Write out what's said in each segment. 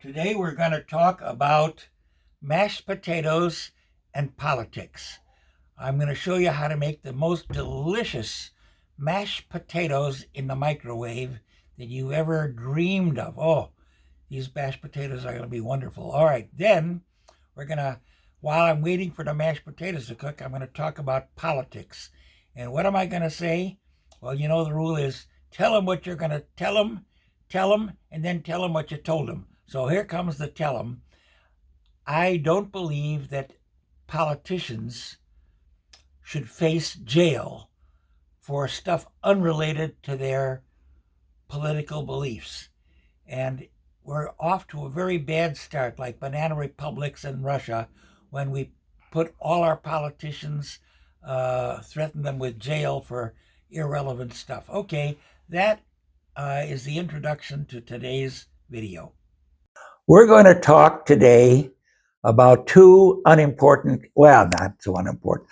Today we're going to talk about mashed potatoes and politics. I'm going to show you how to make the most delicious mashed potatoes in the microwave that you ever dreamed of. Oh, these mashed potatoes are going to be wonderful. All right, then we're going to, while I'm waiting for the mashed potatoes to cook, I'm going to talk about politics. And what am I going to say? Well, you know, the rule is tell them what you're going to tell them, and then tell them what you told them. So here comes the tell them. I don't believe that politicians should face jail for stuff unrelated to their political beliefs. And we're off to a very bad start, like banana republics in Russia, when we put all our politicians, threaten them with jail for irrelevant stuff. Okay, that is the introduction to today's video. We're going to talk today about two unimportant, well, not so unimportant,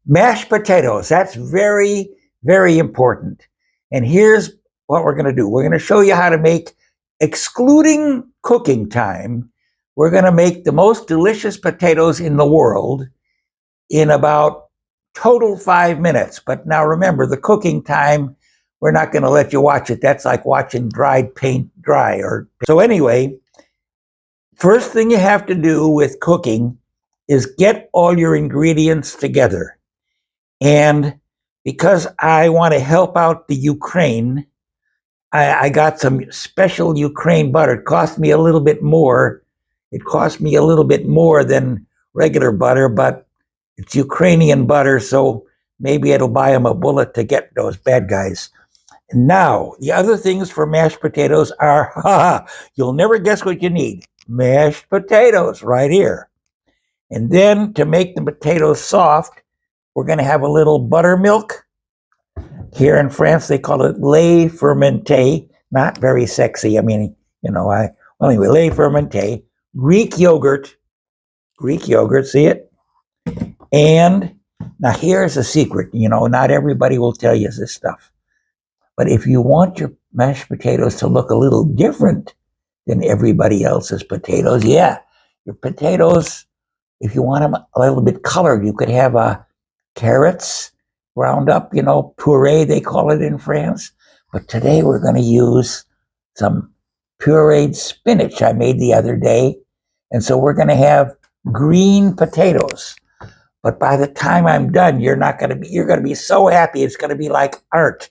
mashed potatoes. That's very, very important. And here's what we're going to do. We're going to show you how to make, excluding cooking time, we're going to make the most delicious potatoes in the world in about total 5 minutes. But now remember, the cooking time, we're not going to let you watch it. That's like watching dried paint dry. So anyway, first thing you have to do with cooking is get all your ingredients together. And because I want to help out the Ukraine, I got some special Ukraine butter. It cost me a little bit more. It cost me a little bit more than regular butter, but it's Ukrainian butter, so maybe it'll buy them a bullet to get those bad guys. Now, the other things for mashed potatoes are, you'll never guess what you need. Mashed potatoes right here. And then to make the potatoes soft, we're going to have a little buttermilk. Here in France, they call it lait fermenté. Not very sexy. I mean, anyway, lait fermenté. Greek yogurt, see it? And now here's a secret. Not everybody will tell you this stuff. But if you want your mashed potatoes to look a little different than everybody else's potatoes, yeah, your potatoes, if you want them a little bit colored, you could have carrots ground up, puree, they call it in France. But today we're going to use some pureed spinach I made the other day. And so we're going to have green potatoes. But by the time I'm done, you're going to be so happy. It's going to be like art.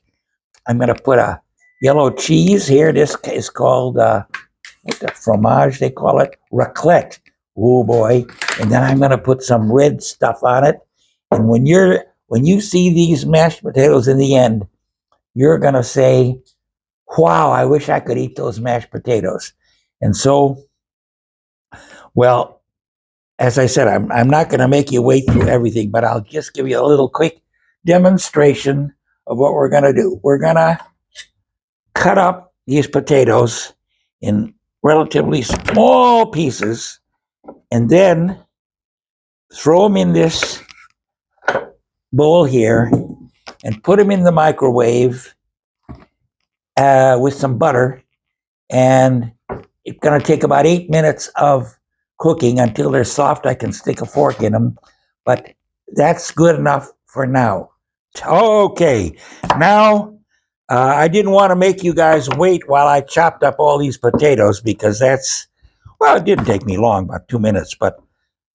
I'm going to put a yellow cheese here. This is called, what the fromage, they call it? Raclette. Oh boy. And then I'm going to put some red stuff on it. And when you see these mashed potatoes in the end, you're going to say, wow, I wish I could eat those mashed potatoes. And so, well, as I said, I'm not going to make you wait through everything, but I'll just give you a little quick demonstration of what we're going to do. We're going to cut up these potatoes in relatively small pieces and then throw them in this bowl here and put them in the microwave with some butter. And it's going to take about 8 minutes of cooking until they're soft. I can stick a fork in them, but that's good enough for now. Okay, now I didn't want to make you guys wait while I chopped up all these potatoes because it didn't take me long, about 2 minutes, but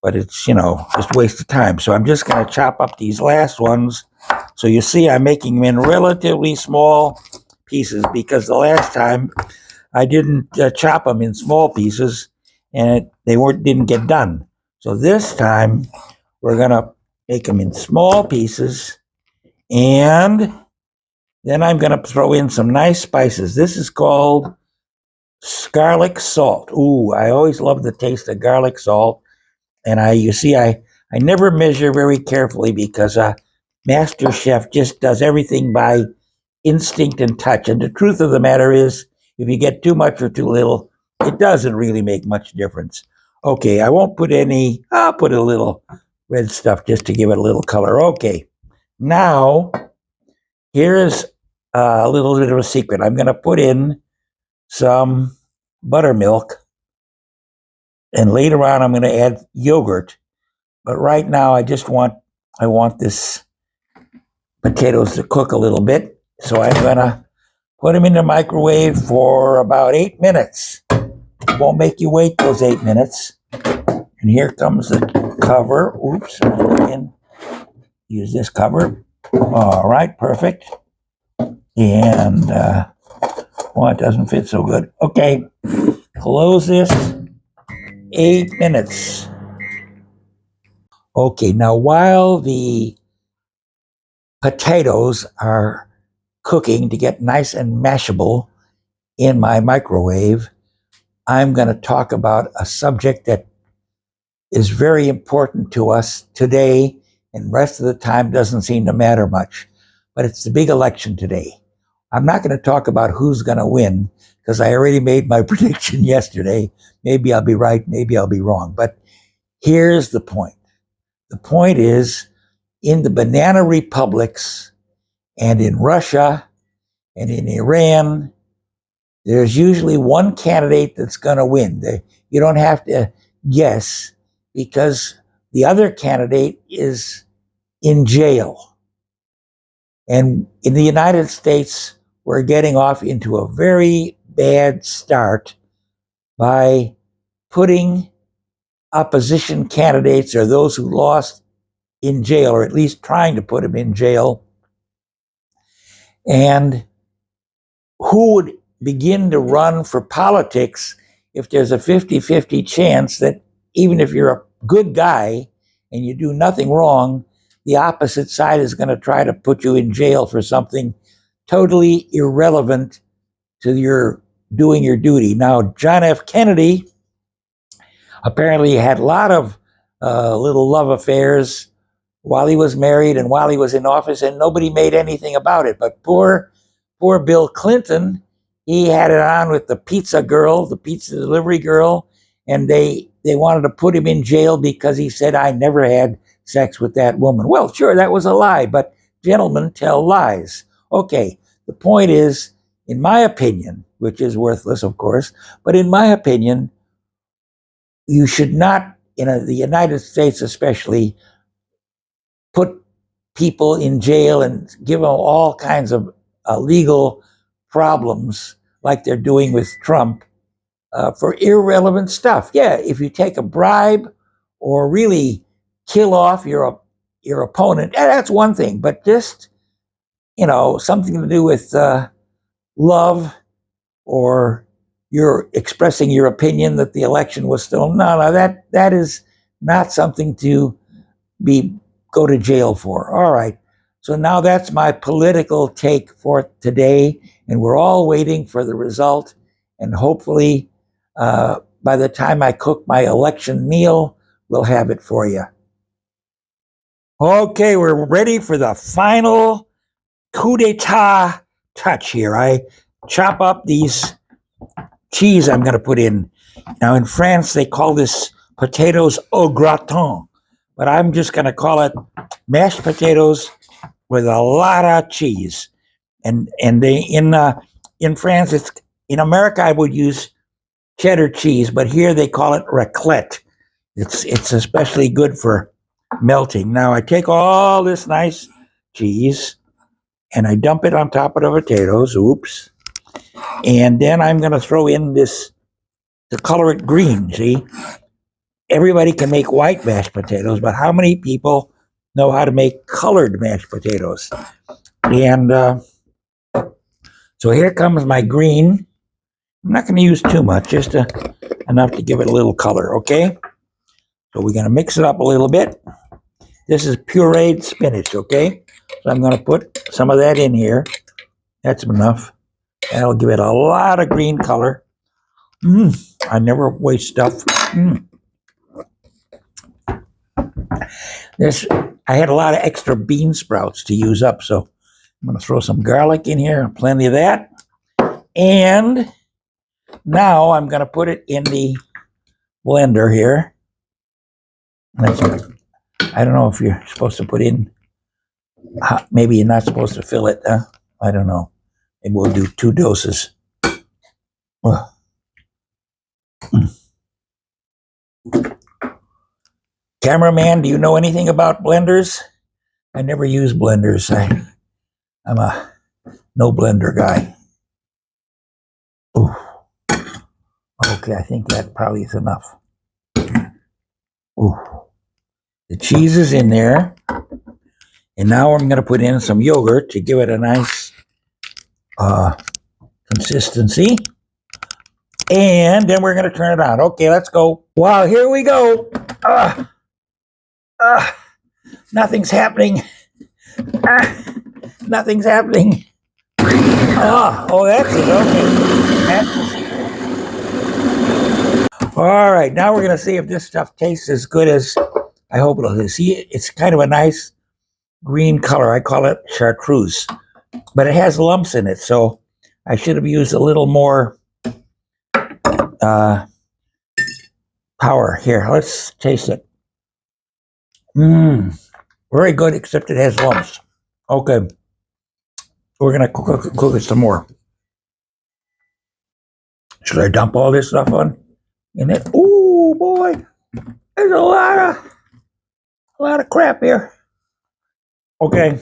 it's, just a waste of time. So I'm just going to chop up these last ones. So you see, I'm making them in relatively small pieces because the last time I didn't chop them in small pieces and they didn't get done. So this time we're going to make them in small pieces, and then I'm going to throw in some nice spices. This is called garlic salt. Ooh, I always love the taste of garlic salt. And I never measure very carefully because a master chef just does everything by instinct and touch. And the truth of the matter is, if you get too much or too little, it doesn't really make much difference. Okay, I won't put any, I'll put a little red stuff just to give it a little color. Okay, now here is a little bit of a secret. I'm going to put in some buttermilk And later on, I'm going to add yogurt. But right now, I want this potatoes to cook a little bit. So I'm going to put them in the microwave for about 8 minutes. Won't make you wait those 8 minutes. And here comes the cover. Oops, and use this cover. All right, perfect. And well, it doesn't fit so good. Okay, close this. 8 minutes. Okay, now while the potatoes are cooking to get nice and mashable in my microwave, I'm going to talk about a subject that is very important to us today, and the rest of the time doesn't seem to matter much. But it's the big election today. I'm not going to talk about who's going to win because I already made my prediction yesterday. Maybe I'll be right, maybe I'll be wrong. But here's the point. The point is, in the banana republics and in Russia and in Iran, there's usually one candidate that's going to win. You don't have to guess because the other candidate is in jail. And in the United States, we're getting off into a very bad start by putting opposition candidates or those who lost in jail, or at least trying to put them in jail. And who would begin to run for politics if there's a 50-50 chance that even if you're a good guy and you do nothing wrong, the opposite side is going to try to put you in jail for something totally irrelevant to your doing your duty. Now, John F. Kennedy apparently had a lot of little love affairs while he was married and while he was in office, and nobody made anything about it. But poor Bill Clinton, he had it on with the pizza girl, the pizza delivery girl, and they wanted to put him in jail because he said, I never had sex with that woman. Well, sure, that was a lie, but gentlemen tell lies. Okay, the point is, in my opinion, which is worthless, of course, but in my opinion, you should not, in the United States especially, put people in jail and give them all kinds of legal problems like they're doing with Trump for irrelevant stuff. Yeah, if you take a bribe or really kill off your opponent, that's one thing. But just, something to do with love, or you're expressing your opinion that the election was stolen. No, that is not something to go to jail for. All right. So now that's my political take for today, and we're all waiting for the result. And hopefully, by the time I cook my election meal, we'll have it for you. Okay, we're ready for the final coup d'etat touch here. I chop up these cheese I'm going to put in. Now, in France, they call this potatoes au gratin, but I'm just going to call it mashed potatoes with a lot of cheese. And they in France, in America, I would use cheddar cheese, but here they call it raclette. It's especially good for melting. Now I take all this nice cheese and I dump it on top of the potatoes. Oops. And then I'm going to throw in this to color it green. See, everybody can make white mashed potatoes, but how many people know how to make colored mashed potatoes? And so here comes my green. I'm not going to use too much, just enough to give it a little color, okay? So we're going to mix it up a little bit. This is pureed spinach, okay? So I'm going to put some of that in here. That's enough. That'll give it a lot of green color. I never waste stuff. I had a lot of extra bean sprouts to use up, so I'm going to throw some garlic in here, plenty of that. And now I'm going to put it in the blender here. I don't know if you're supposed to put in, maybe you're not supposed to fill it. I don't know. Maybe we'll do 2 doses. Cameraman, do you know anything about blenders? I never use blenders. I'm a no blender guy. Ooh. Okay, I think that probably is enough. Ooh. The cheese is in there. And now I'm going to put in some yogurt to give it a nice consistency. And then we're going to turn it on. Okay, let's go. Wow, here we go. Nothing's happening. Nothing's happening. Oh, that's it. Okay. All right, now we're going to see if this stuff tastes as good as I hope it'll. See, it's kind of a nice green color. I call it chartreuse, but it has lumps in it, so I should have used a little more power. Here, let's taste it. Very good, except it has lumps. Okay, we're gonna cook it some more. Should I dump all this stuff in it? Oh boy, there's a lot of crap here. Okay,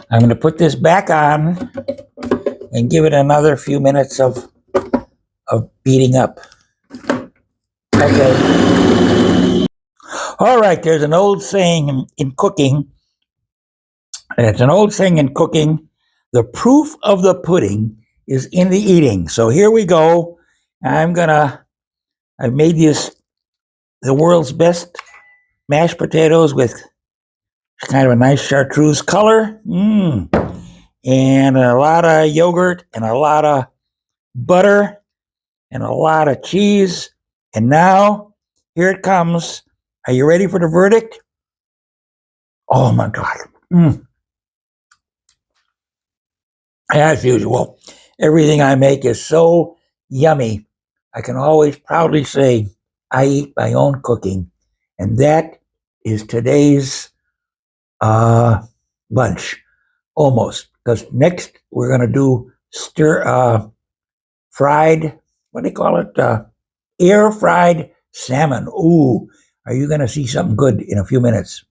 I'm gonna put this back on and give it another few minutes of beating up. Okay. All right, there's an old saying in cooking. It's an old saying in cooking. The proof of the pudding is in the eating. So here we go. I've made the world's best mashed potatoes with kind of a nice chartreuse color. And a lot of yogurt and a lot of butter and a lot of cheese. And now, here it comes. Are you ready for the verdict? Oh my God. As usual, everything I make is so yummy. I can always proudly say I eat my own cooking. And that is today's lunch. Almost. Because next we're going to do fried, what do they call it? Air fried salmon. Ooh, are you going to see something good in a few minutes?